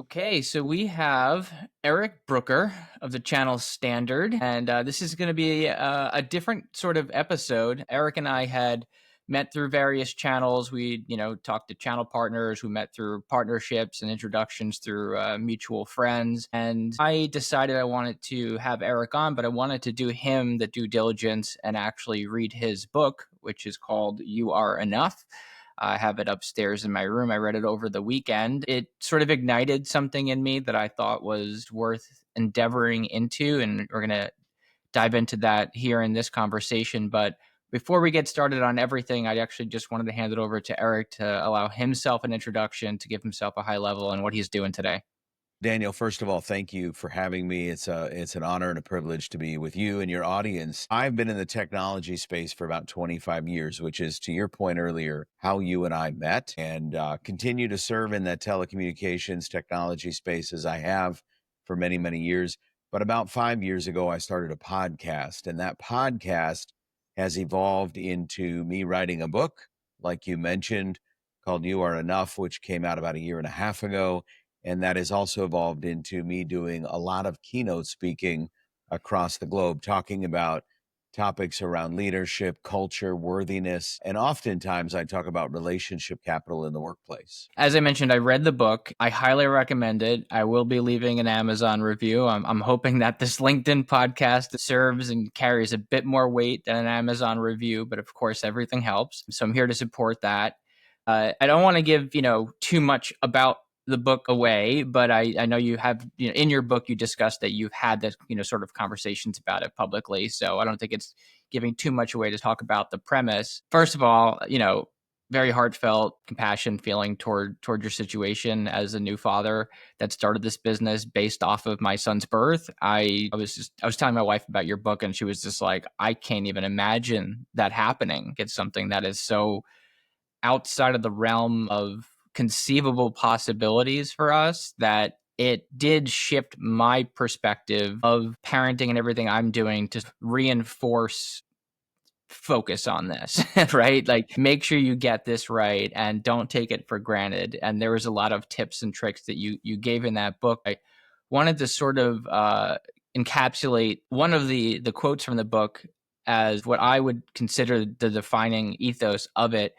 Okay, so we have Eric Brooker of the channel Standard, and this is going to be a different sort of episode. Eric and I had met through various channels. We, talked to channel partners. We met through partnerships and introductions through mutual friends. And I decided I wanted to have Eric on, but I wanted to do him the due diligence and actually read his book, which is called You Are Enough. I have it upstairs in my room. I read it over the weekend. It sort of ignited something in me that I thought was worth endeavoring into. And we're going to dive into that here in this conversation. But before we get started on everything, I actually just wanted to hand it over to Eric to allow himself an introduction, to give himself a high level and what he's doing today. Daniel, first of all, thank you for having me. It's an honor and a privilege to be with you and your audience. I've been in the technology space for about 25 years, which is, to your point earlier, how you and I met, and continue to serve in that telecommunications technology space as I have for many, many years. But about 5 years ago, I started a podcast, and that podcast has evolved into me writing a book, like you mentioned, called You Are Enough, which came out about a year and a half ago. And that has also evolved into me doing a lot of keynote speaking across the globe, talking about topics around leadership, culture, worthiness. And oftentimes I talk about relationship capital in the workplace. As I mentioned, I read the book. I highly recommend it. I will be leaving an Amazon review. I'm hoping that this LinkedIn podcast serves and carries a bit more weight than an Amazon review, but of course, everything helps. So I'm here to support that. I don't want to give, too much about the book away, but I know you have, in your book, you discussed that you've had this, sort of conversations about it publicly. So I don't think it's giving too much away to talk about the premise. First of all, very heartfelt compassion feeling toward your situation as a new father that started this business based off of my son's birth. I was telling my wife about your book, and she was just like, I can't even imagine that happening. It's something that is so outside of the realm of conceivable possibilities for us that it did shift my perspective of parenting and everything I'm doing to reinforce focus on this, right? Like, make sure you get this right and don't take it for granted. And there was a lot of tips and tricks that you gave in that book. I wanted to sort of encapsulate one of the quotes from the book as what I would consider the defining ethos of it.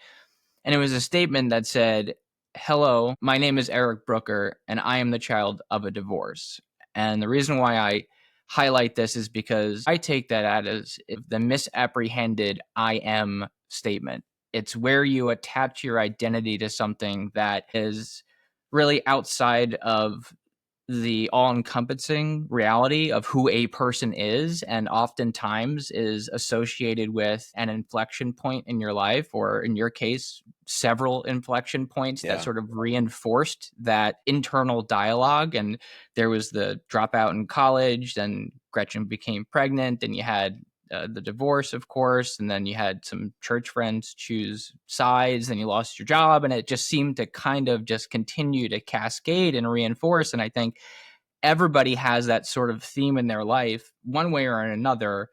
And it was a statement that said, "Hello, my name is Eric Brooker, and I am the child of a divorce." And the reason why I highlight this is because I take that as the misapprehended I am statement. It's where you attach your identity to something that is really outside of the all-encompassing reality of who a person is, and oftentimes is associated with an inflection point in your life, or in your case, several inflection points that Yeah. sort of reinforced that internal dialogue. And there was the dropout in college, then Gretchen became pregnant, and you had the divorce, of course, and then you had some church friends choose sides, and you lost your job, and it just seemed to kind of just continue to cascade and reinforce. And I think everybody has that sort of theme in their life, one way or another,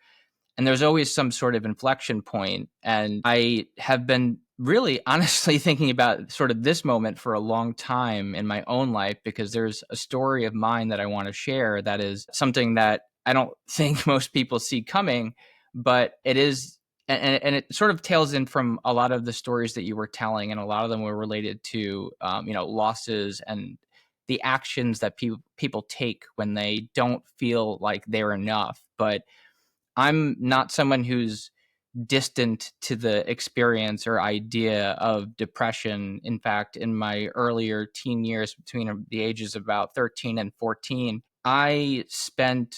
and there's always some sort of inflection point. And I have been really honestly thinking about sort of this moment for a long time in my own life, because there's a story of mine that I want to share that is something that I don't think most people see coming, but it is. And it sort of tails in from a lot of the stories that you were telling, and a lot of them were related to, losses and the actions that people take when they don't feel like they're enough. But I'm not someone who's distant to the experience or idea of depression. In fact, in my earlier teen years, between the ages of about 13 and 14, I spent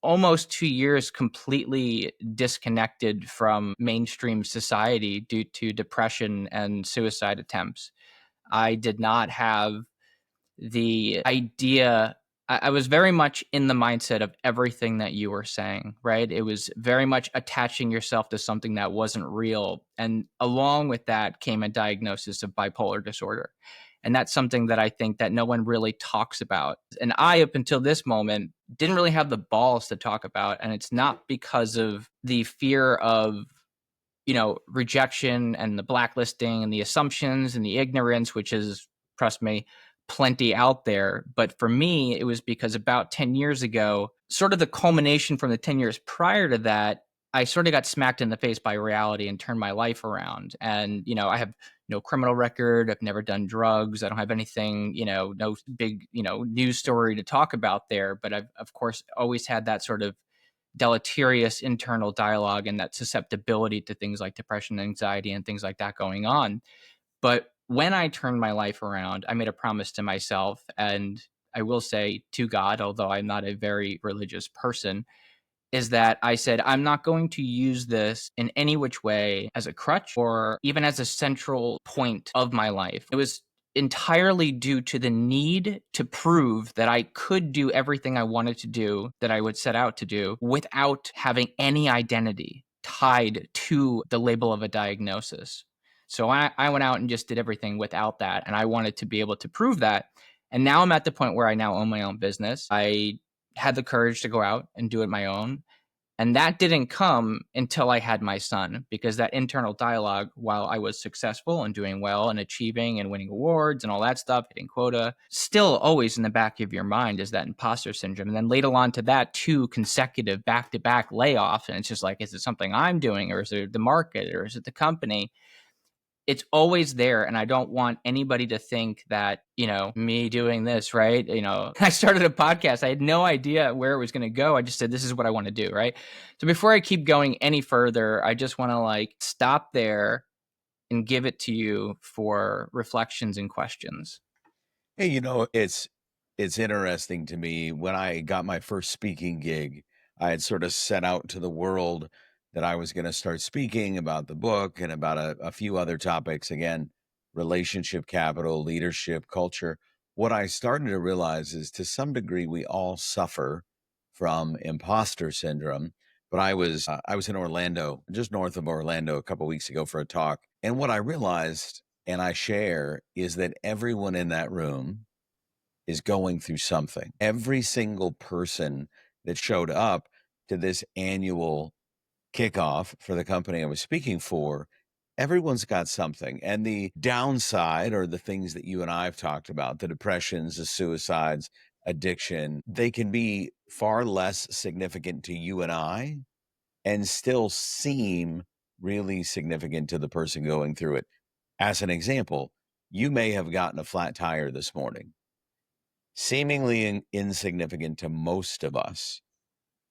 almost 2 years completely disconnected from mainstream society due to depression and suicide attempts. I did not have the idea. I was very much in the mindset of everything that you were saying, right? It was very much attaching yourself to something that wasn't real. And along with that came a diagnosis of bipolar disorder. And that's something that I think that no one really talks about. And I, up until this moment, didn't really have the balls to talk about. And it's not because of the fear of, rejection and the blacklisting and the assumptions and the ignorance, which is, trust me, plenty out there. But for me, it was because about 10 years ago, sort of the culmination from the 10 years prior to that, I sort of got smacked in the face by reality and turned my life around. And, I have no criminal record. I've never done drugs. I don't have anything, no big, news story to talk about there. But I've, of course, always had that sort of deleterious internal dialogue and that susceptibility to things like depression, anxiety, and things like that going on. But when I turned my life around, I made a promise to myself, and I will say to God, although I'm not a very religious person, is that I said, I'm not going to use this in any which way as a crutch or even as a central point of my life. It was entirely due to the need to prove that I could do everything I wanted to do, that I would set out to do, without having any identity tied to the label of a diagnosis. So I went out and just did everything without that. And I wanted to be able to prove that. And now I'm at the point where I now own my own business. I had the courage to go out and do it my own. And that didn't come until I had my son, because that internal dialogue, while I was successful and doing well and achieving and winning awards and all that stuff, hitting quota, still always in the back of your mind is that imposter syndrome. And then later on to that, 2 consecutive back to back layoffs. And it's just like, is it something I'm doing, or is it the market, or is it the company? It's always there. And I don't want anybody to think that, me doing this, right? I started a podcast. I had no idea where it was going to go. I just said, this is what I want to do. Right. So before I keep going any further, I just want to stop there and give it to you for reflections and questions. Hey, it's interesting to me. When I got my first speaking gig, I had sort of set out to the world that I was going to start speaking about the book and about a few other topics. Again, relationship capital, leadership, culture. What I started to realize is, to some degree, we all suffer from imposter syndrome. But I was in Orlando, just north of Orlando, a couple weeks ago for a talk, and what I realized, and I share, is that everyone in that room is going through something. Every single person that showed up to this annual kickoff for the company I was speaking for, everyone's got something. And the downside, or the things that you and I have talked about, the depressions, the suicides, addiction, they can be far less significant to you and I and still seem really significant to the person going through it. As an example, you may have gotten a flat tire this morning, seemingly insignificant to most of us,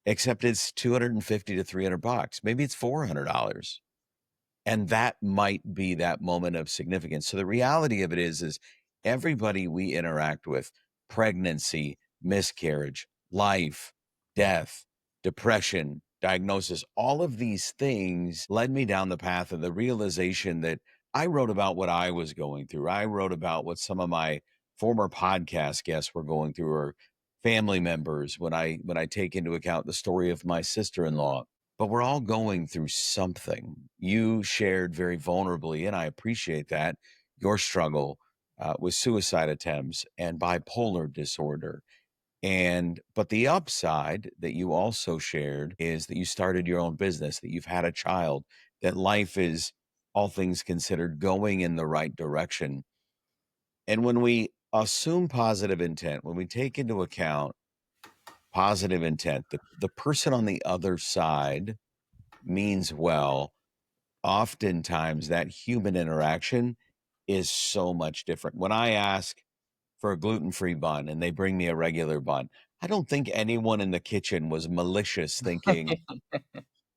except it's 250 to 300 bucks. Maybe it's $400. And that might be that moment of significance. So the reality of it is everybody we interact with, pregnancy, miscarriage, life, death, depression, diagnosis, all of these things led me down the path of the realization that I wrote about what I was going through. I wrote about what some of my former podcast guests were going through, or family members, when I take into account the story of my sister-in-law. But we're all going through something. You shared very vulnerably, and I appreciate that, your struggle with suicide attempts and bipolar disorder. But the upside that you also shared is that you started your own business, that you've had a child, that life is, all things considered, going in the right direction. And when we assume positive intent, when we take into account positive intent, the person on the other side means well, oftentimes that human interaction is so much different. When I ask for a gluten-free bun and they bring me a regular bun, I don't think anyone in the kitchen was malicious thinking,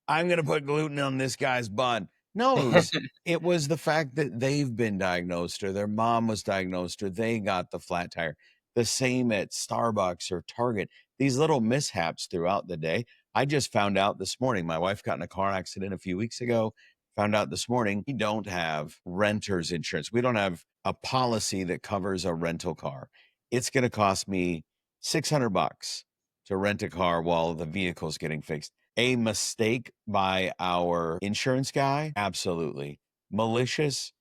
I'm going to put gluten on this guy's bun. No, it was the fact that they've been diagnosed, or their mom was diagnosed, or they got the flat tire. The same at Starbucks or Target. These little mishaps throughout the day. I just found out this morning, my wife got in a car accident a few weeks ago. Found out this morning we don't have renter's insurance. We don't have a policy that covers a rental car. It's going to cost me 600 bucks to rent a car while the vehicle's getting fixed. A mistake by our insurance guy? Absolutely. Malicious?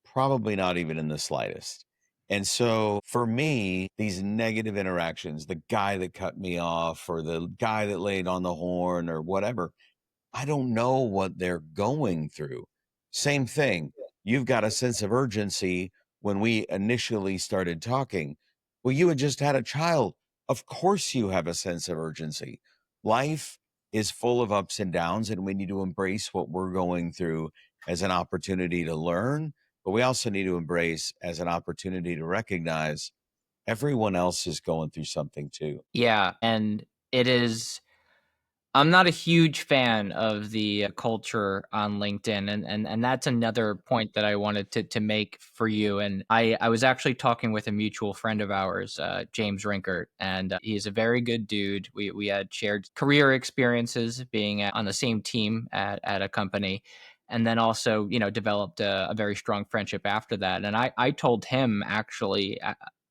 Probably not even in the slightest. And so for me, these negative interactions, the guy that cut me off, or the guy that laid on the horn, or whatever, I don't know what they're going through. Same thing. You've got a sense of urgency when we initially started talking. Well, you had just had a child. Of course, you have a sense of urgency. Life is full of ups and downs, and we need to embrace what we're going through as an opportunity to learn. But we also need to embrace as an opportunity to recognize everyone else is going through something too. Yeah, and it is I'm not a huge fan of the culture on LinkedIn, and that's another point that I wanted to make for you. And I was actually talking with a mutual friend of ours, James Rinkert, and he's a very good dude. We had shared career experiences, being on the same team at a company, and then also developed a very strong friendship after that. And I told him actually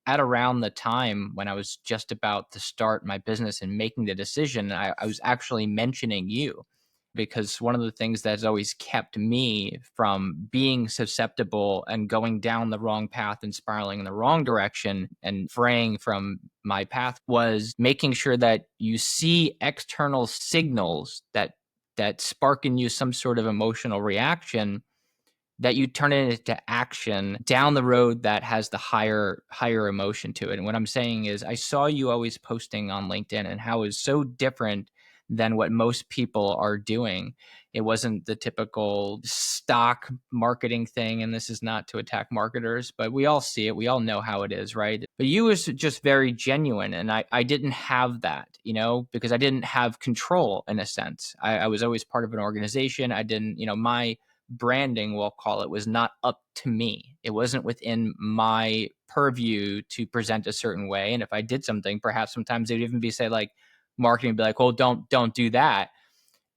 at around the time when I was just about to start my business and making the decision, I was actually mentioning you because one of the things that's always kept me from being susceptible and going down the wrong path and spiraling in the wrong direction and fraying from my path was making sure that you see external signals that spark in you some sort of emotional reaction, that you turn it into action down the road that has the higher emotion to it. And what I'm saying is I saw you always posting on LinkedIn and how it's so different than what most people are doing. It wasn't the typical stock marketing thing, and this is not to attack marketers, but we all see it. We all know how it is, right? But you was just very genuine, and I didn't have that, because I didn't have control in a sense. I was always part of an organization. I didn't, my branding, we'll call it, was not up to me. It wasn't within my purview to present a certain way. And if I did something, perhaps sometimes they'd even be say like marketing would be like, well, don't do that.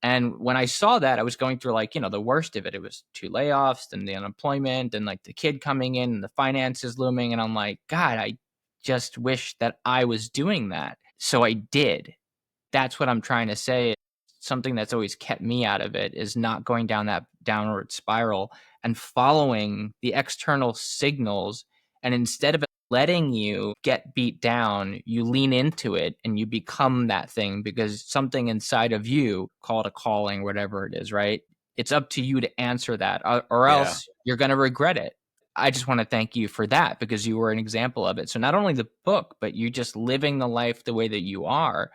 And when I saw that, I was going through like, the worst of it. It was 2 layoffs and the unemployment and like the kid coming in and the finances looming. And I'm like, God, I just wish that I was doing that. So I did. That's what I'm trying to say. Something that's always kept me out of it is not going down that downward spiral and following the external signals. And instead of letting you get beat down, you lean into it and you become that thing because something inside of you, call it a calling, whatever it is, right? It's up to you to answer that, or Yeah. else you're going to regret it. I just want to thank you for that because you were an example of it. So not only the book, but you just living the life the way that you are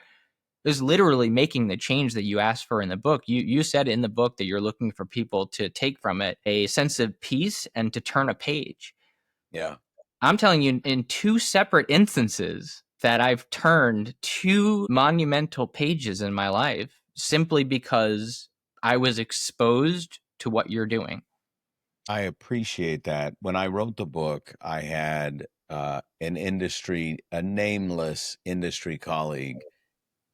is literally making the change that you asked for in the book. You said in the book that you're looking for people to take from it a sense of peace and to turn a page. Yeah. I'm telling you, in two separate instances, that I've turned two monumental pages in my life simply because I was exposed to what you're doing. I appreciate that. When I wrote the book, I had a nameless industry colleague.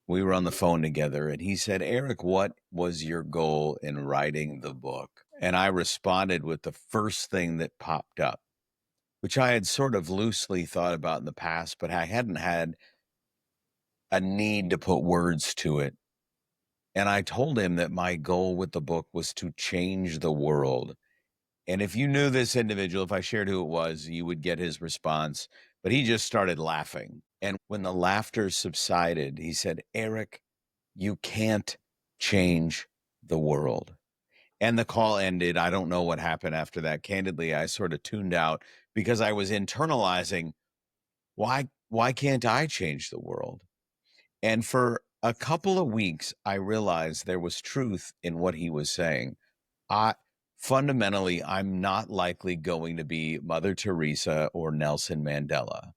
We were on the phone together, and he said, Eric, what was your goal in writing the book? And I responded with the first thing that popped up, which I had sort of loosely thought about in the past, but I hadn't had a need to put words to it. And I told him that my goal with the book was to change the world. And if you knew this individual, if I shared who it was, you would get his response. But he just started laughing. And when the laughter subsided, he said, Eric, you can't change the world. And the call ended. I don't know what happened after that. Candidly, I sort of tuned out because I was internalizing, why can't I change the world? And for a couple of weeks, I realized there was truth in what he was saying. I Fundamentally, I'm not likely going to be Mother Teresa or Nelson Mandela.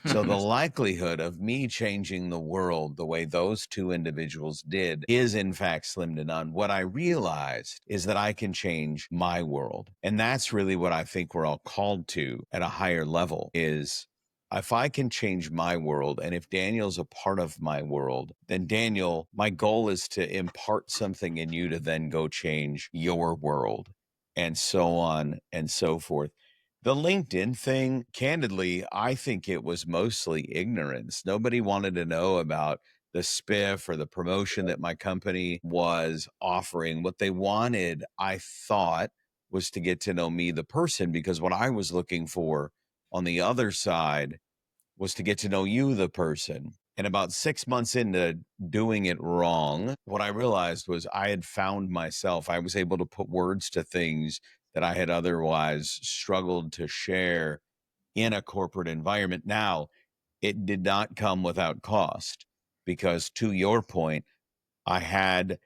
So the likelihood of me changing the world the way those two individuals did is in fact slim to none. What I realized is that I can change my world. And that's really what I think we're all called to at a higher level is if I can change my world, and if Daniel's a part of my world, then Daniel, my goal is to impart something in you to then go change your world, and so on and so forth. The LinkedIn thing, candidly, I think it was mostly ignorance. Nobody wanted to know about the spiff or the promotion that my company was offering. What they wanted, I thought, was to get to know me, the person, because what I was looking for on the other side was to get to know you, the person. And about 6 months into doing it wrong, what I realized was I had found myself. I was able to put words to things that I had otherwise struggled to share in a corporate environment. Now, it did not come without cost, because to your point, I had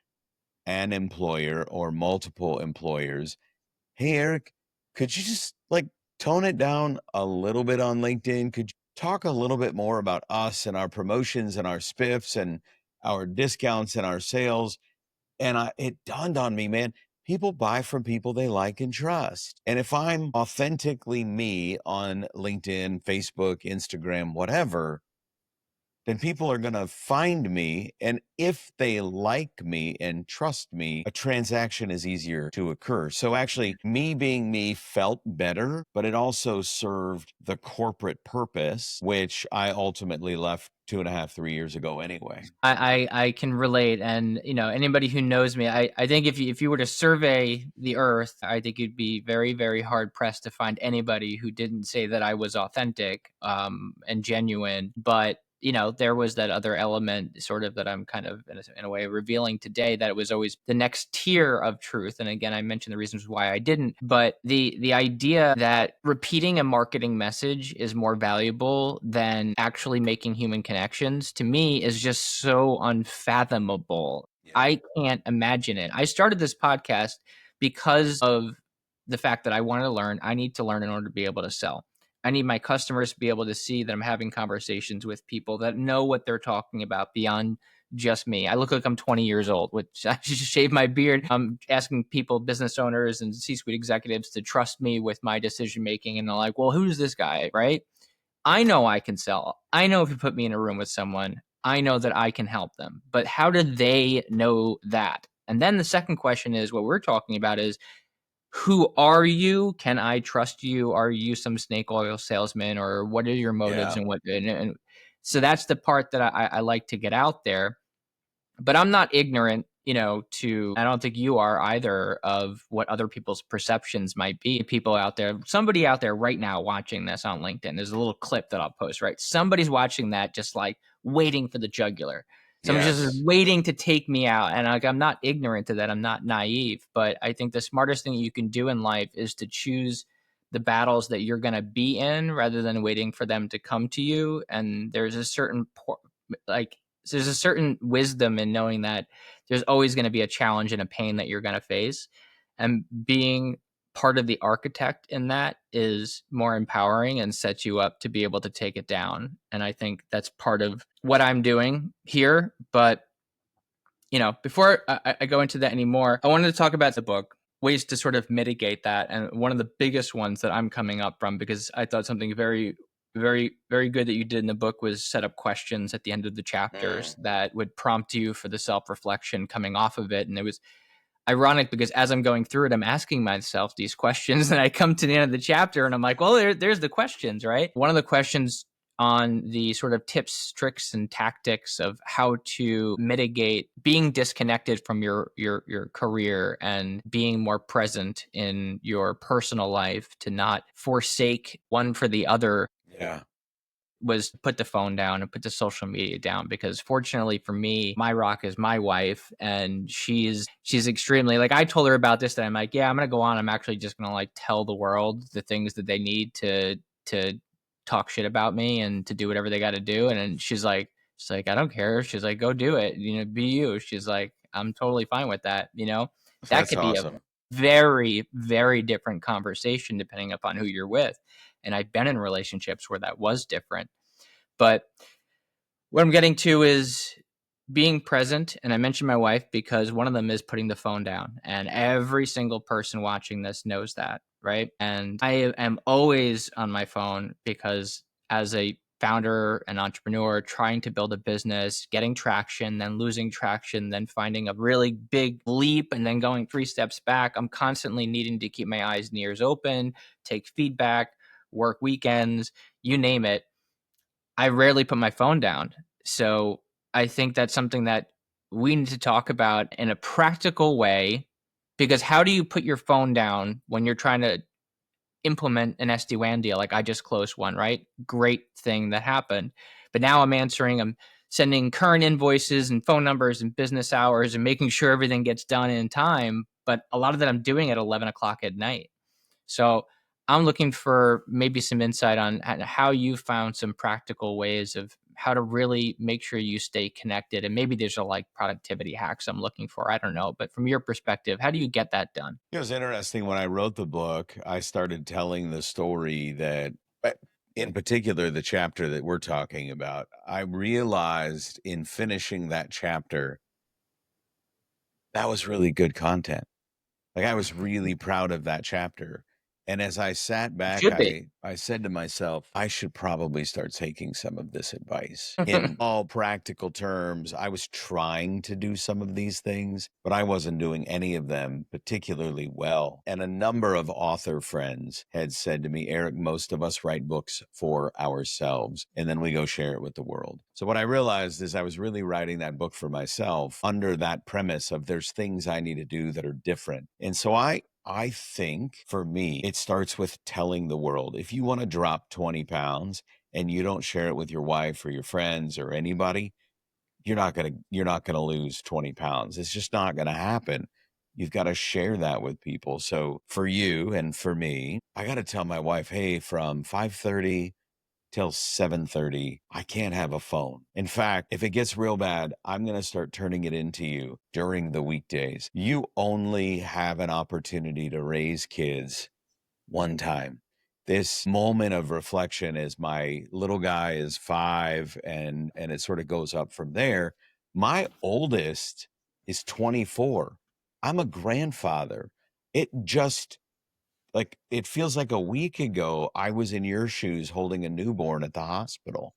an employer or multiple employers. Hey, Eric, could you just like tone it down a little bit on LinkedIn? Could you talk a little bit more about us and our promotions and our spiffs and our discounts and our sales? And it dawned on me, man, people buy from people they like and trust. And if I'm authentically me on LinkedIn, Facebook, Instagram, whatever, then people are going to find me. And if they like me and trust me, a transaction is easier to occur. So actually, me being me felt better, but it also served the corporate purpose, which I ultimately left 2.5, 3 years ago anyway. I can relate, and anybody who knows me, I think if you were to survey the earth, I think you'd be very, very hard pressed to find anybody who didn't say that I was authentic and genuine. But there was that other element, sort of, that I'm kind of in a way revealing today, that it was always the next tier of truth. And again, I mentioned the reasons why I didn't, but the idea that repeating a marketing message is more valuable than actually making human connections, to me, is just so unfathomable. Yeah. I can't imagine it. I started this podcast because of the fact that I wanted to learn. I need to learn in order to be able to sell. I need my customers to be able to see that I'm having conversations with people that know what they're talking about beyond just me. I look like I'm 20 years old, which I just shaved my beard. I'm asking people, business owners and C-suite executives, to trust me with my decision making. And they're like, well, who's this guy? Right? I know I can sell. I know if you put me in a room with someone, I know that I can help them. But how do they know that? And then the second question is, what we're talking about is, who are you? Can I trust you? Are you some snake oil salesman, or what are your motives? Yeah. And so that's the part that I like to get out there. But I'm not ignorant, I don't think you are either, of what other people's perceptions might be. People out there, somebody out there right now watching this on LinkedIn, there's a little clip that I'll post, right? Somebody's watching that, just like waiting for the jugular. Someone's just Yes. waiting to take me out. And like, I'm not ignorant to that. I'm not naive. But I think the smartest thing you can do in life is to choose the battles that you're going to be in, rather than waiting for them to come to you. And there's a certain, like, so there's a certain wisdom in knowing that there's always going to be a challenge and a pain that you're going to face. And being part of the architect in that is more empowering and sets you up to be able to take it down. And I think that's part of what I'm doing here. But, before I go into that anymore, I wanted to talk about the book, ways to sort of mitigate that. And one of the biggest ones that I'm coming up from, because I thought something very, very, very good that you did in the book, was set up questions at the end of the chapters that would prompt you for the self-reflection coming off of it. And it was ironic, because as I'm going through it, I'm asking myself these questions, and I come to the end of the chapter and I'm like, well, there's the questions, right? One of the questions on the sort of tips, tricks, and tactics of how to mitigate being disconnected from your career and being more present in your personal life, to not forsake one for the other, Yeah. was put the phone down and put the social media down. Because fortunately for me, my rock is my wife, and she's extremely, like, I told her about this, that I'm like, yeah, I'm gonna go on, I'm actually just gonna like tell the world the things that they need to talk shit about me and to do whatever they got to do. And then she's like, I don't care. She's like, go do it, be you. She's like, I'm totally fine with that. That That's could be a awesome. very, very different conversation depending upon who you're with. And I've been in relationships where that was different. But what I'm getting to is being present. And I mentioned my wife because one of them is putting the phone down. And every single person watching this knows that, right? And I am always on my phone because, as a founder and entrepreneur trying to build a business, getting traction, then losing traction, then finding a really big leap, and then going 3 steps back, I'm constantly needing to keep my eyes and ears open, take feedback, work weekends, you name it. I rarely put my phone down. So I think that's something that we need to talk about in a practical way, because how do you put your phone down when you're trying to implement an SD-WAN deal? Like, I just closed one, right? Great thing that happened. But now I'm sending current invoices and phone numbers and business hours and making sure everything gets done in time. But a lot of that I'm doing at 11 o'clock at night. So I'm looking for maybe some insight on how you found some practical ways of how to really make sure you stay connected. And maybe there's a like productivity hacks I'm looking for. I don't know. But from your perspective, how do you get that done? It was interesting when I wrote the book, I started telling the story that, uh, in particular, the chapter that we're talking about, I realized in finishing that chapter, that was really good content. Like, I was really proud of that chapter, and as I sat It back, should be. I said to myself, "I should probably start taking some of this advice." In all practical terms, I was trying to do some of these things, but I wasn't doing any of them particularly well, and a number of author friends had said to me, "Eric, most of us write books for ourselves, and then we go share it with the world." So what I realized is I was really writing that book for myself under that premise of there's things I need to do that are different. And so I think for me, it starts with telling the world. If you want to drop 20 pounds and you don't share it with your wife or your friends or anybody, you're not gonna lose 20 pounds. It's just not gonna happen. You've got to share that with people. So for you and for me, I got to tell my wife, hey, from 5:30 till 7:30, I can't have a phone. In fact, if it gets real bad, I'm going to start turning it into you during the weekdays. You only have an opportunity to raise kids one time. This moment of reflection as my little guy is 5 and it sort of goes up from there. My oldest is 24. I'm a grandfather. It just like, it feels like a week ago, I was in your shoes holding a newborn at the hospital.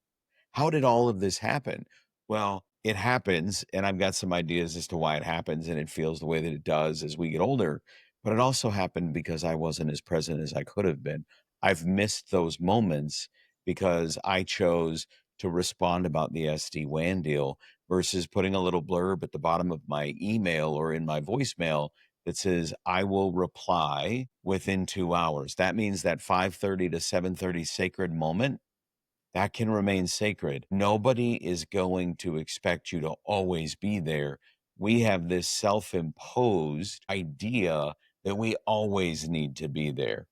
How did all of this happen? Well, it happens, and I've got some ideas as to why it happens, and it feels the way that it does as we get older. But it also happened because I wasn't as present as I could have been. I've missed those moments because I chose to respond about the SD-WAN deal versus putting a little blurb at the bottom of my email or in my voicemail that says, I will reply within 2 hours. That means that 5:30 to 7:30 sacred moment that can remain sacred. Nobody is going to expect you to always be there. We have this self imposed idea that we always need to be there.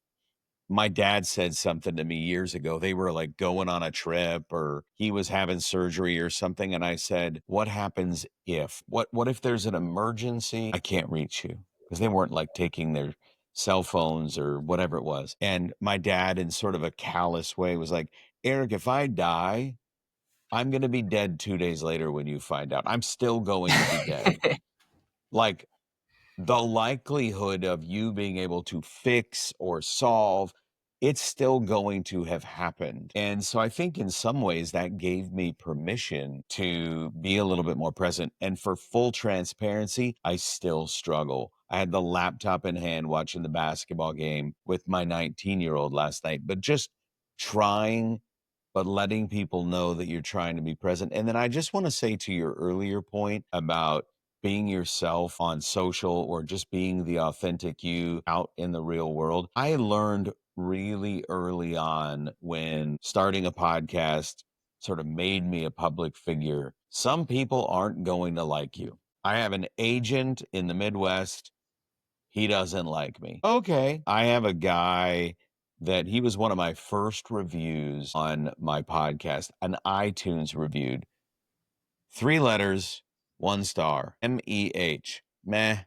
My dad said something to me years ago. They were like going on a trip or he was having surgery or something. And I said, what happens if? What if there's an emergency? I can't reach you. Because they weren't like taking their cell phones or whatever it was. And my dad, in sort of a callous way, was like, Eric, if I die, I'm going to be dead 2 days later when you find out. I'm still going to be dead. Like, the likelihood of you being able to fix or solve, it's still going to have happened. And so I think in some ways that gave me permission to be a little bit more present. And for full transparency, I still struggle. I had the laptop in hand watching the basketball game with my 19-year-old last night, but just trying but letting people know that you're trying to be present. And then I just want to say to your earlier point about being yourself on social or just being the authentic you out in the real world. I learned really early on when starting a podcast sort of made me a public figure. Some people aren't going to like you. I have an agent in the Midwest. He doesn't like me. Okay. I have a guy that he was one of my first reviews on my podcast, an iTunes reviewed. 3 letters, 1 star. MEH. Meh.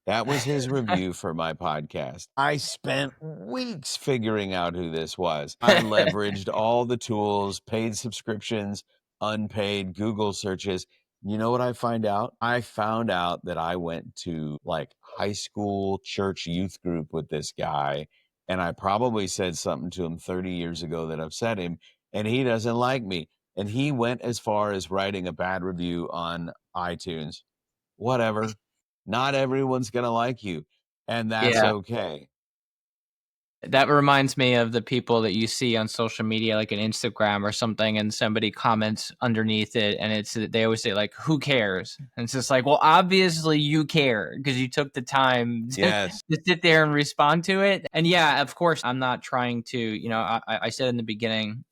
That was his review for my podcast. I spent weeks figuring out who this was. I leveraged all the tools, paid subscriptions, unpaid Google searches. You know what I find out? I found out that I went to like high school church youth group with this guy, and I probably said something to him 30 years ago that upset him, and he doesn't like me. And he went as far as writing a bad review on iTunes. Whatever. Not everyone's gonna like you, and that's Yeah. okay. That reminds me of the people that you see on social media, like an Instagram or something, and somebody comments underneath it, and they always say like, "Who cares?" And it's just like, well, obviously you care because you took the time to Yes. sit there and respond to it. And yeah, of course, I'm not trying to, I said in the beginning,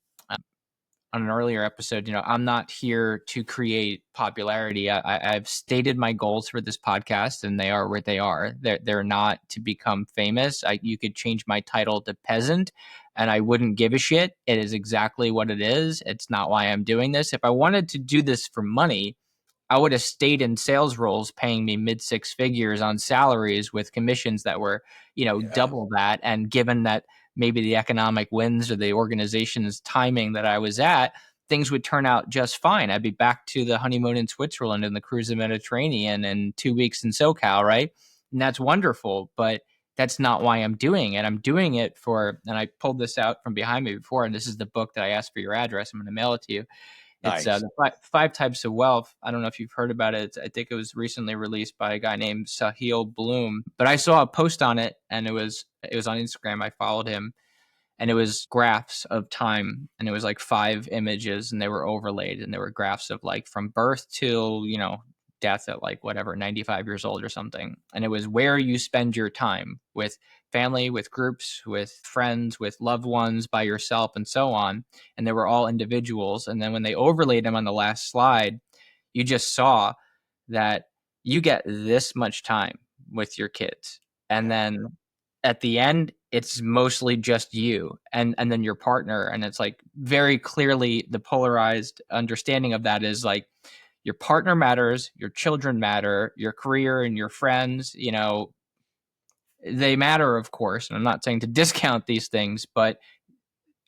on an earlier episode, I'm not here to create popularity. I've stated my goals for this podcast, and they are where they are. They're not to become famous. You could change my title to peasant, and I wouldn't give a shit. It is exactly what it is. It's not why I'm doing this. If I wanted to do this for money, I would have stayed in sales roles paying me mid six figures on salaries with commissions that were, Yeah. double that. And given that maybe the economic winds or the organization's timing that I was at, things would turn out just fine. I'd be back to the honeymoon in Switzerland and the cruise in Mediterranean and 2 weeks in SoCal, right? And that's wonderful, but that's not why I'm doing it. I'm doing it for, and I pulled this out from behind me before, and this is the book that I asked for your address. I'm going to mail it to you. It's Nice. the five types of wealth. I don't know if you've heard about it. I think it was recently released by a guy named Sahil Bloom. But I saw a post on it, and it was on Instagram. I followed him, and it was graphs of time, and it was like 5 images, and they were overlaid, and there were graphs of like from birth till death at like whatever 95 years old or something, and it was where you spend your time with family, with groups, with friends, with loved ones, by yourself, and so on. And they were all individuals, and then when they overlaid them on the last slide, you just saw that you get this much time with your kids, and Yeah. then at the end it's mostly just you and then your partner. And it's like very clearly the polarized understanding of that is like your partner matters, your children matter, your career and your friends, they matter, of course. And I'm not saying to discount these things, but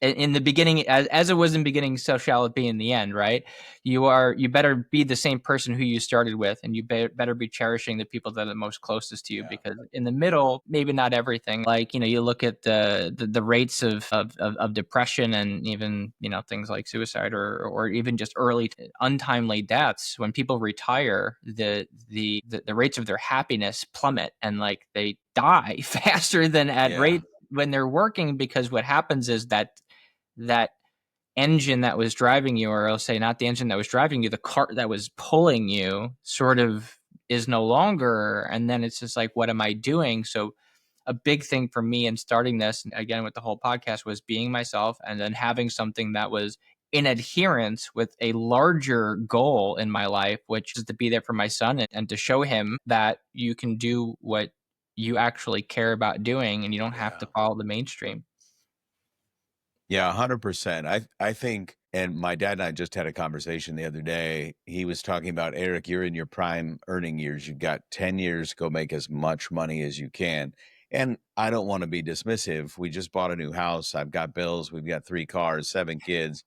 in the beginning, as it was in the beginning, so shall it be in the end, right? You better be the same person who you started with, and you better be cherishing the people that are the most closest to you, Yeah. because in the middle, maybe not everything. Like, you look at the rates of depression, and even things like suicide, or even just early untimely deaths. When people retire, the rates of their happiness plummet, and like they die faster than at Yeah. rate when they're working, because what happens is that engine that was driving you, or I'll say not the engine that was driving you, the cart that was pulling you, sort of is no longer. And then it's just like, what am I doing? So a big thing for me in starting this, again, with the whole podcast, was being myself, and then having something that was in adherence with a larger goal in my life, which is to be there for my son, and to show him that you can do what you actually care about doing, and you don't have to Yeah. follow the mainstream. Yeah, 100%. I think, and my dad and I just had a conversation the other day. He was talking about, Eric, you're in your prime earning years. You've got 10 years, go make as much money as you can. And I don't want to be dismissive. We just bought a new house. I've got bills. We've got 3 cars, 7 kids.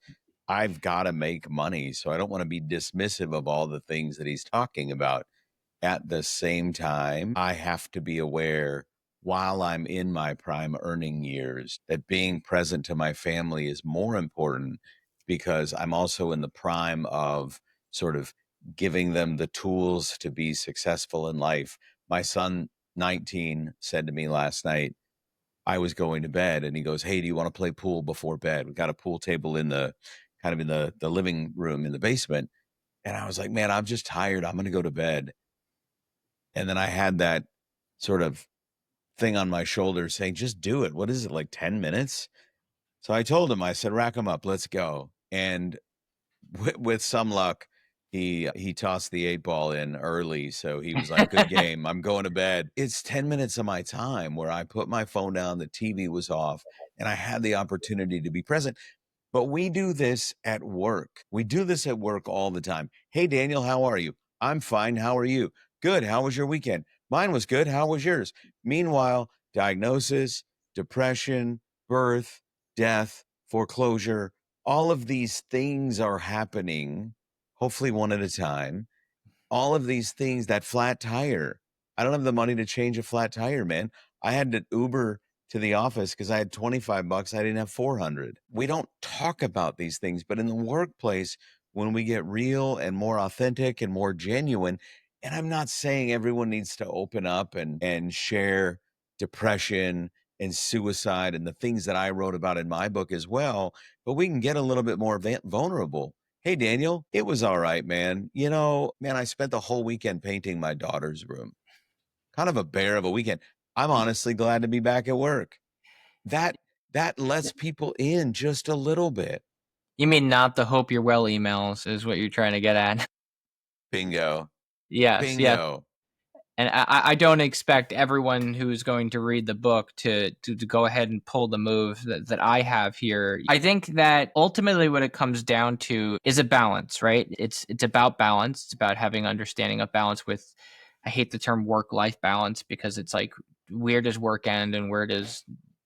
I've got to make money. So I don't want to be dismissive of all the things that he's talking about. At the same time, I have to be aware, while I'm in my prime earning years, that being present to my family is more important, because I'm also in the prime of sort of giving them the tools to be successful in life. My son, 19, said to me last night, I was going to bed, and he goes, "Hey, do you want to play pool before bed?" We got a pool table in the kind of in the living room in the basement. And I was like, "Man, I'm just tired. I'm going to go to bed." And then I had that sort of thing on my shoulder saying, "Just do it. What is it, like 10 minutes?" So I told him, I said, "Rack them up. Let's go." And with some luck, he tossed the 8 ball in early. So he was like, "Good game. I'm going to bed." It's 10 minutes of my time where I put my phone down, the TV was off, and I had the opportunity to be present. But we do this at work. We do this at work all the time. "Hey, Daniel, how are you?" "I'm fine. How are you?" "Good. How was your weekend?" "Mine was good. How was yours?" Meanwhile, diagnosis, depression, birth, death, foreclosure, all of these things are happening, hopefully one at a time. All of these things, that flat tire. I don't have the money to change a flat tire, man. I had to Uber to the office because I had 25 bucks. I didn't have 400. We don't talk about these things, but in the workplace, when we get real and more authentic and more genuine, and I'm not saying everyone needs to open up and share depression and suicide and the things that I wrote about in my book as well, but we can get a little bit more vulnerable. "Hey, Daniel, it was all right, man. Man, I spent the whole weekend painting my daughter's room." Kind of a bear of a weekend. "I'm honestly glad to be back at work." That that lets people in just a little bit. You mean not the hope you're well emails is what you're trying to get at? Bingo. Yes, yes. Bingo. And I don't expect everyone who's going to read the book to go ahead and pull the move that I have here. I think that ultimately what it comes down to is a balance, right? It's about balance. It's about having understanding of balance with, I hate the term work-life balance because it's like, where does work end and where does,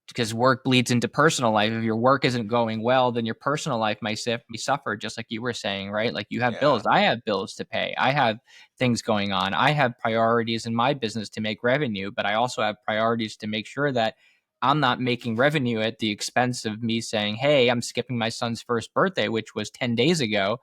because work bleeds into personal life. If your work isn't going well, then your personal life might suffer, just like you were saying, right? Like you have bills. Yeah. I have bills to pay. I have things going on. I have priorities in my business to make revenue, but I also have priorities to make sure that I'm not making revenue at the expense of me saying, hey, I'm skipping my son's first birthday, which was 10 days ago.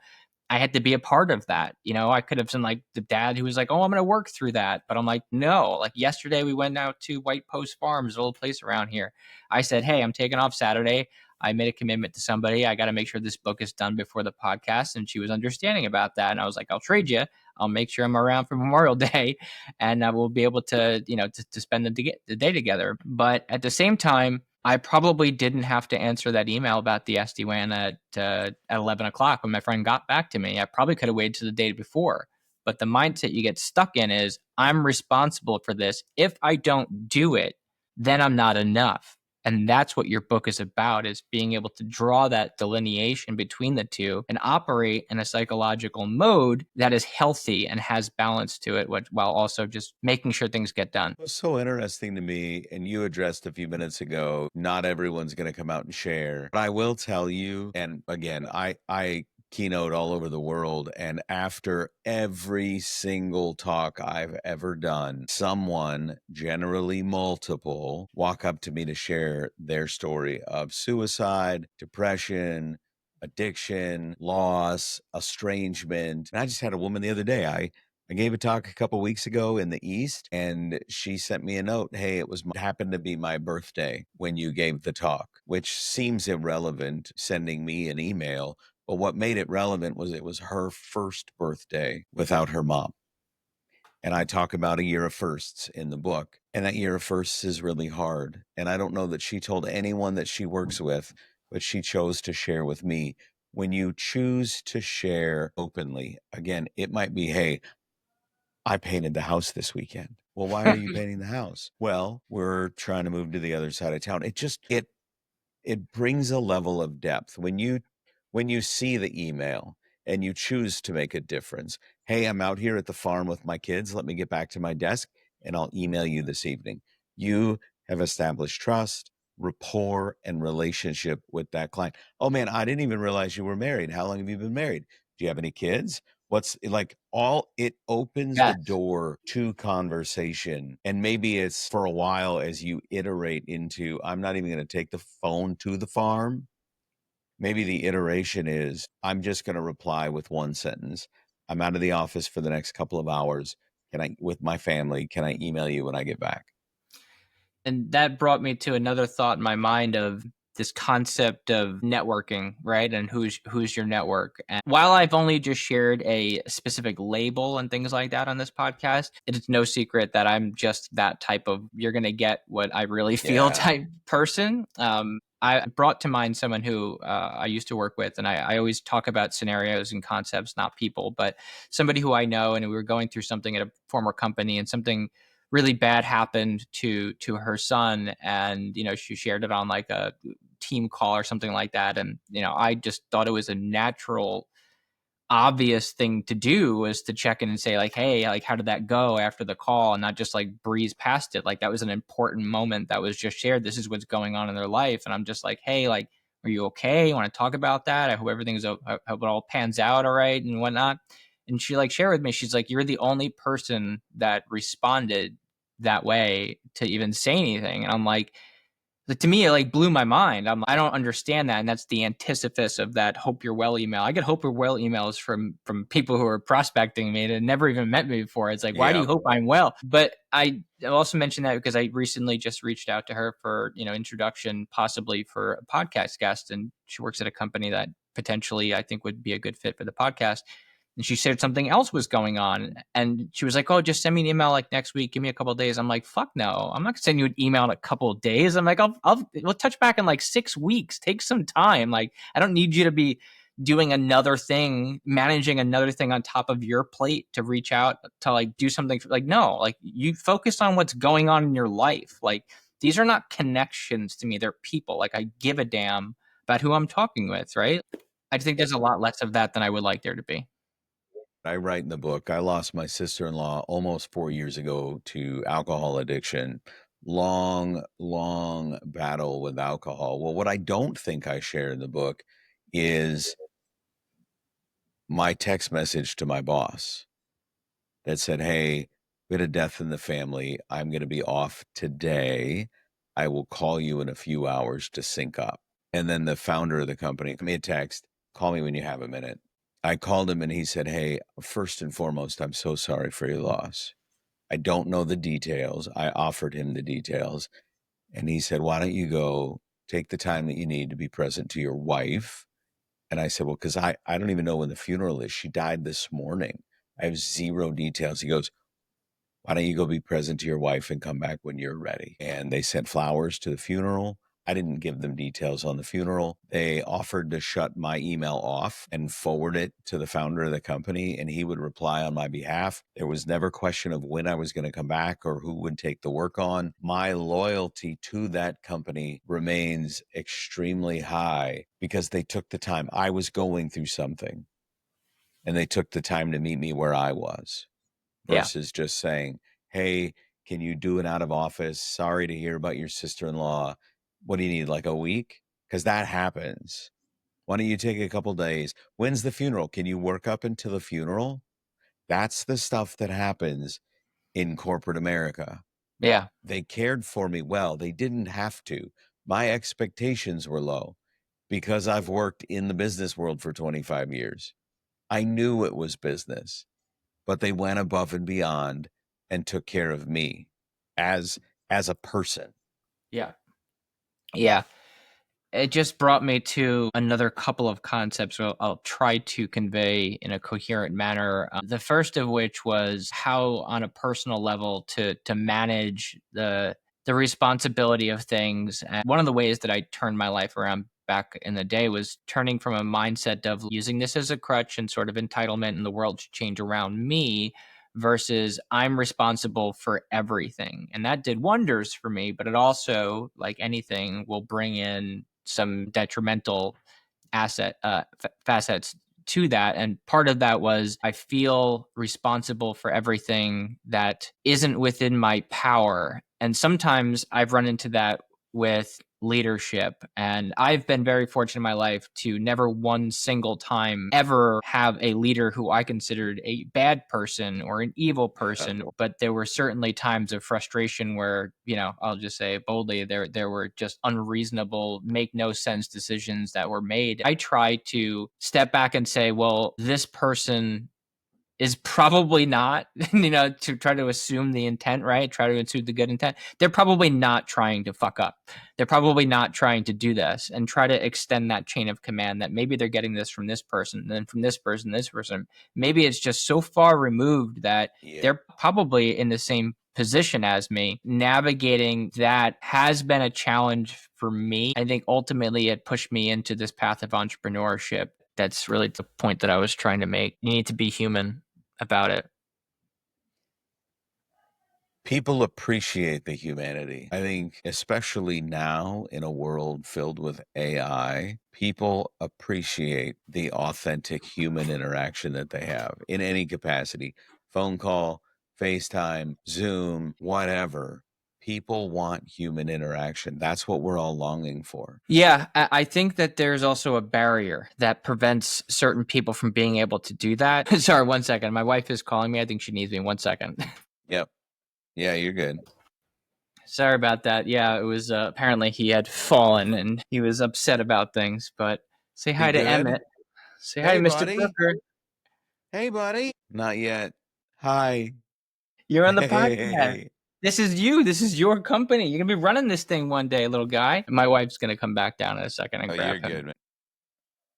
I had to be a part of that. You know, I could have been like the dad who was like, "Oh, I'm going to work through that," but I'm like, "No." Like yesterday, we went out to White Post Farms, a little place around here. I said, "Hey, I'm taking off Saturday. I made a commitment to somebody. I got to make sure this book is done before the podcast." And she was understanding about that. And I was like, "I'll trade you. I'll make sure I'm around for Memorial Day, and we'll be able to, to spend the day together." But at the same time, I probably didn't have to answer that email about the SD-WAN at 11 o'clock when my friend got back to me. I probably could have waited to the day before. But the mindset you get stuck in is, I'm responsible for this. If I don't do it, then I'm not enough. And that's what your book is about, is being able to draw that delineation between the two and operate in a psychological mode that is healthy and has balance to it, while also just making sure things get done. What's so interesting to me, and you addressed a few minutes ago, not everyone's going to come out and share. But I will tell you, and again, I keynote all over the world, and after every single talk I've ever done, someone, generally multiple, walk up to me to share their story of suicide, depression, addiction, loss, estrangement. And I just had a woman the other day. I gave a talk a couple weeks ago in the East, and she sent me a note. Hey, happened to be my birthday when you gave the talk, which seems irrelevant, sending me an email. But what made it relevant was it was her first birthday without her mom. And I talk about a year of firsts in the book. And that year of firsts is really hard. And I don't know that she told anyone that she works with, but she chose to share with me. When you choose to share openly, again, it might be, hey, I painted the house this weekend. Well, why are you painting the house? Well, we're trying to move to the other side of town. It brings a level of depth when you see the email and you choose to make a difference. Hey, I'm out here at the farm with my kids. Let me get back to my desk and I'll email you this evening. You have established trust, rapport, and relationship with that client. Oh man, I didn't even realize you were married. How long have you been married? Do you have any kids? What's like all it opens the Yes. door to conversation. And maybe it's for a while as you iterate into, I'm not even going to take the phone to the farm. Maybe the iteration is, I'm just going to reply with one sentence. I'm out of the office for the next couple of hours. With my family, can I email you when I get back? And that brought me to another thought in my mind of this concept of networking, right? And who's your network. And while I've only just shared a specific label and things like that on this podcast, it is no secret that I'm just that type of, you're going to get what I really feel Yeah. type person. I brought to mind someone who I used to work with, and I always talk about scenarios and concepts, not people, but somebody who I know, and we were going through something at a former company, and something really bad happened to her son, and she shared it on like a team call or something like that. And I just thought it was a natural, obvious thing to do, was to check in and say like, hey, like, how did that go after the call, and not just like breeze past it. Like, that was an important moment that was just shared. This is what's going on in their life, and I'm just like, hey, like, are you okay? You want to talk about that? I hope I hope it all pans out all right and whatnot. And she like shared with me, she's like, you're the only person that responded that way to even say anything. And I'm like, to me, it like blew my mind. I don't understand that, and that's the antithesis of that "hope you're well" email. I get "hope you're well" emails from people who are prospecting me that never even met me before. It's like, why do you Yep. hope I'm well? But I also mentioned that because I recently just reached out to her for introduction, possibly for a podcast guest, and she works at a company that potentially I think would be a good fit for the podcast. And she said something else was going on. And she was like, oh, just send me an email like next week. Give me a couple of days. I'm like, fuck no. I'm not gonna send you an email in a couple of days. I'm like, we'll touch back in like 6 weeks. Take some time. Like, I don't need you to be doing another thing, managing another thing on top of your plate to reach out to like do something. Like, no, like you focus on what's going on in your life. Like, these are not connections to me. They're people. Like, I give a damn about who I'm talking with, right? I think there's a lot less of that than I would like there to be. I write in the book, I lost my sister-in-law almost 4 years ago to alcohol addiction. Long, long battle with alcohol. Well, what I don't think I share in the book is my text message to my boss that said, hey, we had a death in the family. I'm going to be off today. I will call you in a few hours to sync up. And then the founder of the company sent me a text, call me when you have a minute. I called him and he said, hey, first and foremost, I'm so sorry for your loss. I don't know the details. I offered him the details. And he said, why don't you go take the time that you need to be present to your wife? And I said, well, because I don't even know when the funeral is. She died this morning. I have zero details. He goes, why don't you go be present to your wife and come back when you're ready? And they sent flowers to the funeral. I didn't give them details on the funeral. They offered to shut my email off and forward it to the founder of the company, and he would reply on my behalf. There was never question of when I was going to come back or who would take the work on. My loyalty to that company remains extremely high because they took the time. I was going through something, and they took the time to meet me where I was Yeah. versus just saying, hey, can you do an out of office? Sorry to hear about your sister-in-law. What do you need, like a week? Because that happens. Why don't you take a couple days? When's the funeral? Can you work up until the funeral? That's the stuff that happens in corporate America. Yeah. They cared for me well. They didn't have to. My expectations were low because I've worked in the business world for 25 years. I knew it was business, but they went above and beyond and took care of me as as a person. Yeah. Yeah. It just brought me to another couple of concepts I'll try to convey in a coherent manner. The first of which was how, on a personal level, to manage the responsibility of things. And one of the ways that I turned my life around back in the day was turning from a mindset of using this as a crutch and sort of entitlement and the world should change around me versus I'm responsible for everything. And that did wonders for me, but it also, like anything, will bring in some detrimental facets to that. And part of that was I feel responsible for everything that isn't within my power. And sometimes I've run into that with leadership. And I've been very fortunate in my life to never one single time ever have a leader who I considered a bad person or an evil person. But there were certainly times of frustration where, I'll just say it boldly, there were just unreasonable, make no sense decisions that were made. I try to step back and say, well, this person is probably not, to try to assume the intent, right? Try to assume the good intent. They're probably not trying to fuck up. They're probably not trying to do this, and try to extend that chain of command that maybe they're getting this from this person, and then from this person, this person. Maybe it's just so far removed that they're probably in the same position as me. Navigating that has been a challenge for me. I think ultimately it pushed me into this path of entrepreneurship. That's really the point that I was trying to make. You need to be human about it. People appreciate the humanity. I think, especially now in a world filled with AI, people appreciate the authentic human interaction that they have in any capacity. Phone call, FaceTime, Zoom, whatever. People want human interaction. That's what we're all longing for. Yeah, I think that there's also a barrier that prevents certain people from being able to do that. Sorry, 1 second. My wife is calling me. I think she needs me. 1 second. Yep. Yeah, you're good. Sorry about that. Yeah, it was apparently he had fallen and he was upset about things. But say You hi to good? Emmett. Say hi Hey, to Mr. buddy. Brooker. Hey, buddy. Not yet. Hi. You're on the podcast. Hey. This is you. This is your company. You're gonna be running this thing one day, little guy. My wife's gonna come back down in a second and Oh, grab you're him. good, man.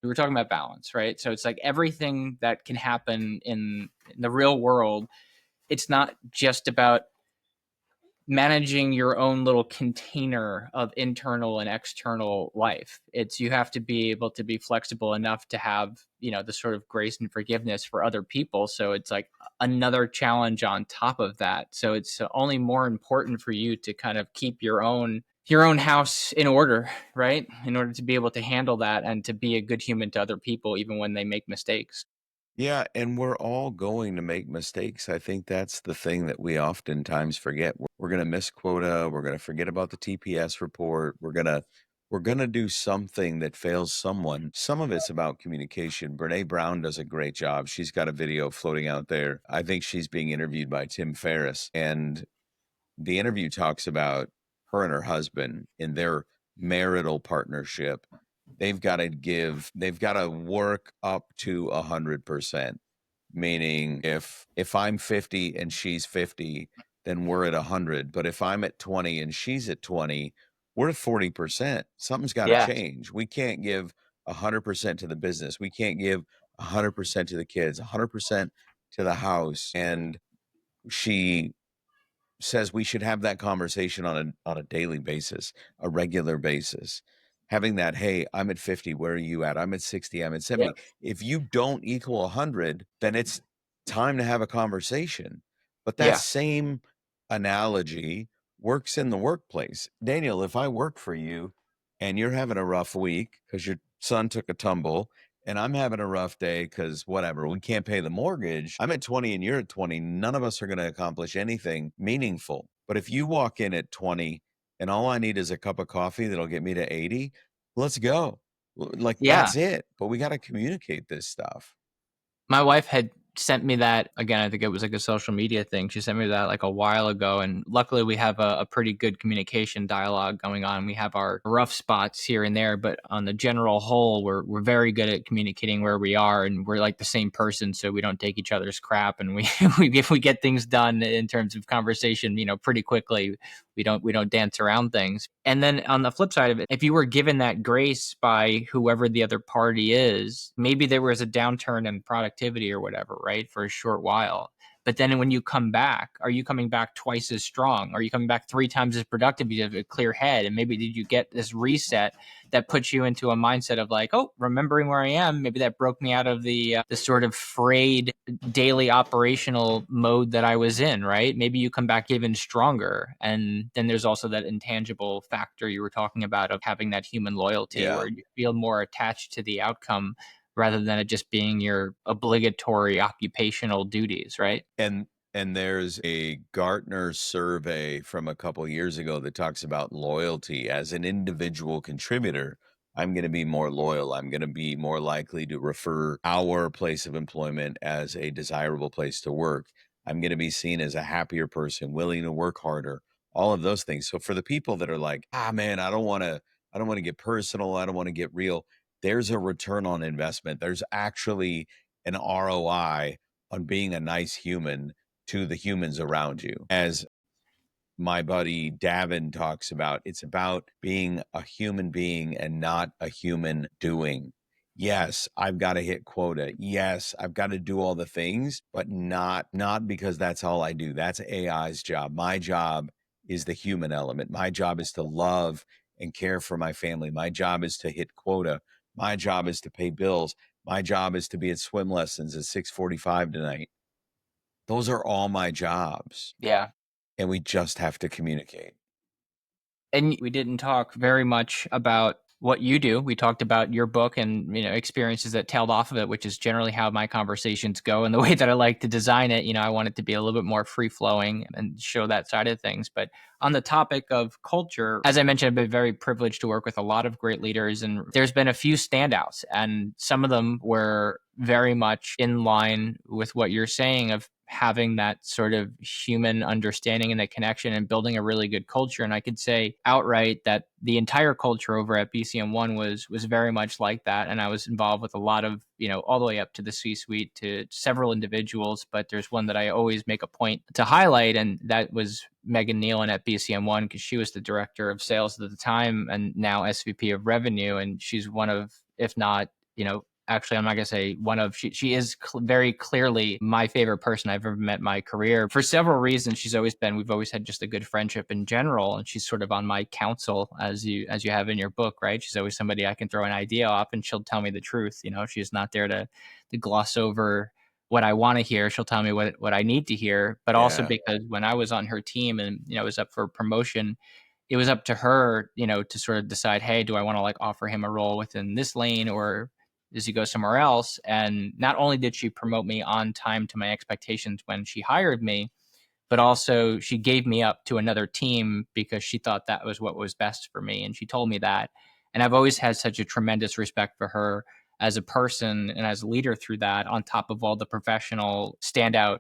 We were talking about balance, right? So it's like everything that can happen in the real world, it's not just about managing your own little container of internal and external life. It's you have to be able to be flexible enough to have, the sort of grace and forgiveness for other people. So it's like another challenge on top of that. So it's only more important for you to kind of keep your own house in order, right? In order to be able to handle that and to be a good human to other people even when they make mistakes. Yeah, and we're all going to make mistakes. I think that's the thing that we oftentimes forget. We're going to miss quota. We're going to forget about the TPS report. We're going to do something that fails someone. Some of it's about communication. Brene Brown does a great job. She's got a video floating out there. I think she's being interviewed by Tim Ferriss, and the interview talks about her and her husband in their marital partnership. They've got to work up to 100%. Meaning if I'm 50 and she's 50, then we're at 100. But if I'm at 20 and she's at 20, we're at 40%. Something's got to Yeah. change. We can't give 100% to the business. We can't give 100% to the kids, 100% to the house. And she says we should have that conversation on a daily basis, a regular basis. Having that, hey, I'm at 50, where are you at? I'm at 60, I'm at Yeah. 70. If you don't equal 100, then it's time to have a conversation. But that Yeah. same analogy works in the workplace. Daniel, if I work for you and you're having a rough week because your son took a tumble and I'm having a rough day because whatever, we can't pay the mortgage. I'm at 20 and you're at 20. None of us are going to accomplish anything meaningful. But if you walk in at 20 and all I need is a cup of coffee that'll get me to 80, let's go. Like Yeah. that's it. But we got to communicate this stuff. My wife had sent me that again. I think it was like a social media thing. She sent me that like a while ago, and luckily we have a pretty good communication dialogue going on. We have our rough spots here and there, but on the general whole, we're very good at communicating where we are, and we're like the same person, so we don't take each other's crap, and we, if we get things done in terms of conversation, pretty quickly. We don't dance around things. And then on the flip side of it, if you were given that grace by whoever the other party is, maybe there was a downturn in productivity or whatever, right, for a short while. But then when you come back, are you coming back twice as strong? Are you coming back 3 times as productive? You have a clear head. And maybe did you get this reset that puts you into a mindset of like, oh, remembering where I am, maybe that broke me out of the sort of frayed daily operational mode that I was in, right? Maybe you come back even stronger. And then there's also that intangible factor you were talking about of having that human loyalty Yeah. where you feel more attached to the outcome rather than it just being your obligatory occupational duties, right? And there's a Gartner survey from a couple years ago that talks about loyalty as an individual contributor. I'm going to be more loyal. I'm going to be more likely to refer our place of employment as a desirable place to work. I'm going to be seen as a happier person, willing to work harder, all of those things. So for the people that are like, ah, man, I don't want to get personal. I don't want to get real. There's a return on investment. There's actually an ROI on being a nice human to the humans around you. As my buddy Davin talks about, it's about being a human being and not a human doing. Yes, I've got to hit quota. Yes, I've got to do all the things, but not because that's all I do. That's AI's job. My job is the human element. My job is to love and care for my family. My job is to hit quota. My job is to pay bills. My job is to be at swim lessons at 6:45 tonight. Those are all my jobs, Yeah. and we just have to communicate. And we didn't talk very much about what you do. We talked about your book and experiences that tailed off of it, which is generally how my conversations go. And the way that I like to design it, I want it to be a little bit more free flowing and show that side of things. But on the topic of culture, as I mentioned, I've been very privileged to work with a lot of great leaders, and there's been a few standouts, and some of them were very much in line with what you're saying of having that sort of human understanding and the connection and building a really good culture. And I could say outright that the entire culture over at BCM1 was very much like that. And I was involved with a lot of, all the way up to the C-suite to several individuals. But there's one that I always make a point to highlight, and that was Megan Nealon at BCM1, because she was the director of sales at the time and now SVP of revenue. And she's one of, if not actually, I'm not gonna say one of. She is very clearly my favorite person I've ever met in my career for several reasons. We've always had just a good friendship in general, and she's sort of on my council, as you have in your book, right? She's always somebody I can throw an idea off, and she'll tell me the truth. She's not there to gloss over what I want to hear. She'll tell me what I need to hear, but also Yeah. because when I was on her team and I was up for promotion, it was up to her, to sort of decide, hey, do I want to like offer him a role within this lane or does he go somewhere else? And not only did she promote me on time to my expectations when she hired me, but also she gave me up to another team because she thought that was what was best for me. And she told me that. And I've always had such a tremendous respect for her as a person and as a leader through that, on top of all the professional standout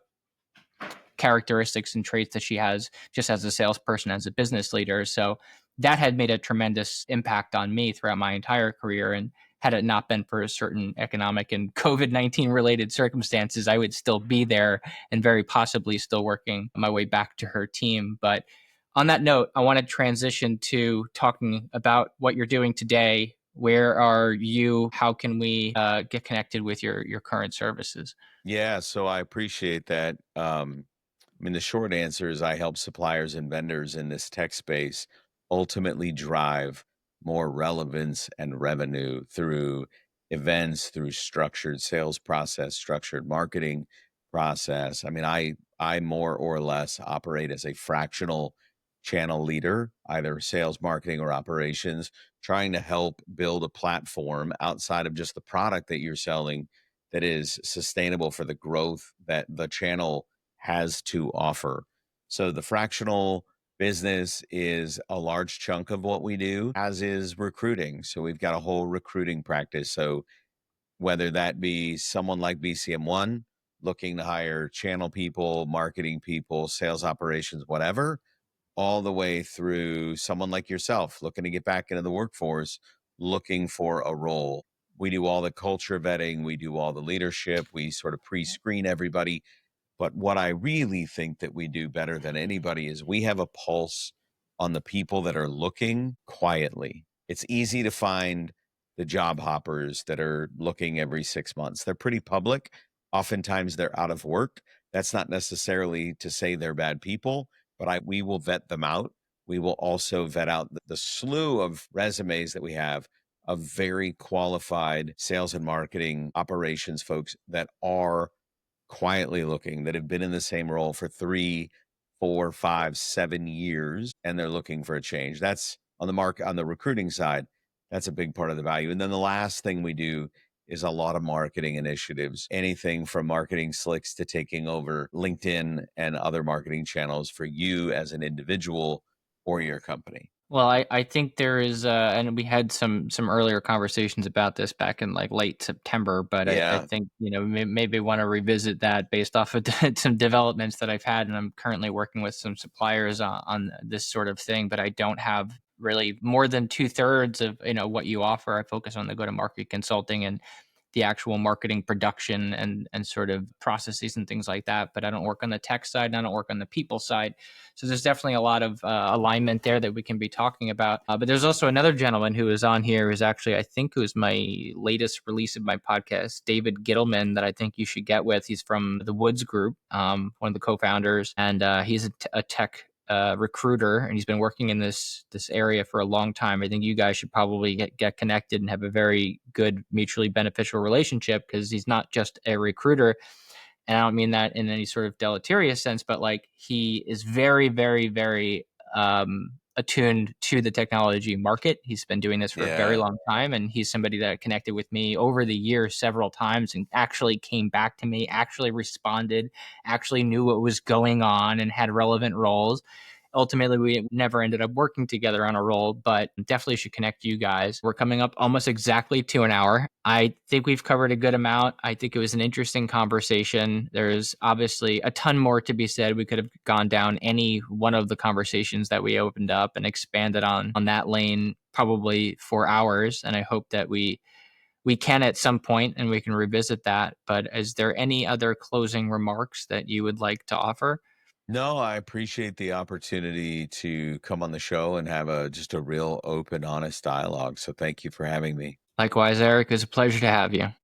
characteristics and traits that she has just as a salesperson, as a business leader. So that had made a tremendous impact on me throughout my entire career. And had it not been for certain economic and COVID-19 related circumstances, I would still be there and very possibly still working my way back to her team. But on that note, I want to transition to talking about what you're doing today. Where are you? How can we get connected with your current services? Yeah, so I appreciate that. I mean, the short answer is I help suppliers and vendors in this tech space ultimately drive more relevance and revenue through events, through structured sales process, structured marketing process. I mean, I more or less operate as a fractional channel leader, either sales, marketing, or operations, trying to help build a platform outside of just the product that you're selling that is sustainable for the growth that the channel has to offer. So the fractional business is a large chunk of what we do, as is recruiting. So we've got a whole recruiting practice. So whether that be someone like BCM1 looking to hire channel people, marketing people, sales operations, whatever, all the way through someone like yourself looking to get back into the workforce, looking for a role. We do all the culture vetting, we do all the leadership, we sort of pre screen everybody. But what I really think that we do better than anybody is we have a pulse on the people that are looking quietly. It's easy to find the job hoppers that are looking every 6 months. They're pretty public. Oftentimes they're out of work. That's not necessarily to say they're bad people, but we will vet them out. We will also vet out the slew of resumes that we have of very qualified sales and marketing operations folks that are quietly looking, that have been in the same role for 3, 4, 5, 7 years, and they're looking for a change. That's on the on the recruiting side. That's a big part of the value. And then the last thing we do is a lot of marketing initiatives, anything from marketing slicks to taking over LinkedIn and other marketing channels for you as an individual or your company. Well, I think there is, and we had some earlier conversations about this back in like late September, but I Yeah. think maybe want to revisit that based off of some developments that I've had, and I'm currently working with some suppliers on this sort of thing, but I don't have really more than 2/3 of what you offer. I focus on the go to market consulting and the actual marketing production and sort of processes and things like that. But I don't work on the tech side and I don't work on the people side. So there's definitely a lot of alignment there that we can be talking about. But there's also another gentleman who is on here who's actually, I think, who's my latest release of my podcast, David Gittleman, that I think you should get with. He's from the Woods Group, one of the co-founders, and he's a tech recruiter, and he's been working in this area for a long time. I think you guys should probably get connected and have a very good mutually beneficial relationship because he's not just a recruiter, and I don't mean that in any sort of deleterious sense, but like he is very, very, very attuned to the technology market. He's been doing this for a very Yeah. long time, and he's somebody that connected with me over the years several times and actually came back to me, actually responded, actually knew what was going on, and had relevant roles. Ultimately, we never ended up working together on a role, but definitely should connect you guys. We're coming up almost exactly to an hour. I think we've covered a good amount. I think it was an interesting conversation. There's obviously a ton more to be said. We could have gone down any one of the conversations that we opened up and expanded on that lane probably for hours. And I hope that we can at some point and we can revisit that. But is there any other closing remarks that you would like to offer? No, I appreciate the opportunity to come on the show and have a just a real open, honest dialogue. So thank you for having me. Likewise, Eric, it was a pleasure to have you.